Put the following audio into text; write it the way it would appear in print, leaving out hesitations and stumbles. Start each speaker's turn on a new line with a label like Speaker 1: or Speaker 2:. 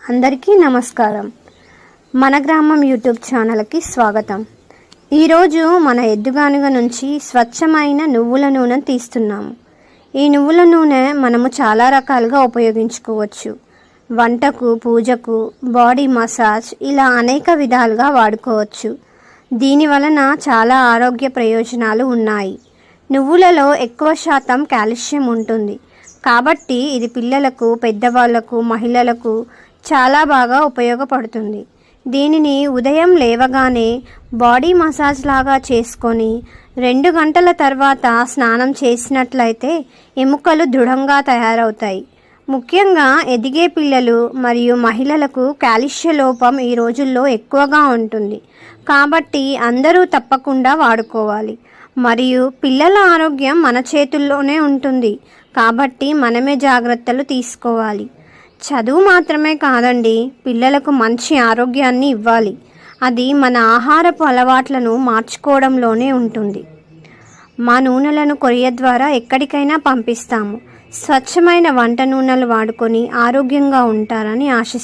Speaker 1: అందరికీ నమస్కారం. మన గ్రామం యూట్యూబ్ ఛానల్కి స్వాగతం. ఈరోజు మన ఎద్దుగానుగ నుంచి స్వచ్ఛమైన నువ్వుల నూనె తీస్తున్నాము. ఈ నువ్వుల నూనె మనము చాలా రకాలుగా ఉపయోగించుకోవచ్చు. వంటకు, పూజకు, బాడీ మసాజ్ ఇలా అనేక విధాలుగా వాడుకోవచ్చు. దీని వలన చాలా ఆరోగ్య ప్రయోజనాలు ఉన్నాయి. నువ్వులలో ఎక్కువ శాతం కాల్షియం ఉంటుంది కాబట్టి ఇది పిల్లలకు, పెద్దవాళ్లకు, మహిళలకు చాలా బాగా ఉపయోగపడుతుంది. దీనిని ఉదయం లేవగానే బాడీ మసాజ్ లాగా చేసుకొని 2 గంటల తర్వాత స్నానం చేసినట్లయితే ఎముకలు దృఢంగా తయారవుతాయి. ముఖ్యంగా ఎదిగే పిల్లలు మరియు మహిళలకు కాల్షియం లోపం ఈ రోజుల్లో ఎక్కువగా ఉంటుంది కాబట్టి అందరూ తప్పకుండా వాడుకోవాలి. మరియు పిల్లల ఆరోగ్యం మన చేతుల్లోనే ఉంటుంది కాబట్టి మనమే జాగ్రత్తలు తీసుకోవాలి. చదువు మాత్రమే కాదండి, పిల్లలకు మంచి ఆరోగ్యాన్ని ఇవ్వాలి. అది మన ఆహారపు అలవాట్లను మార్చుకోవడంలోనే ఉంటుంది. మా నూనెలను కొరియర్ ద్వారా ఎక్కడికైనా పంపిస్తాము. స్వచ్ఛమైన వంట నూనెలు వాడుకొని ఆరోగ్యంగా ఉంటారని ఆశిస్తున్నాను.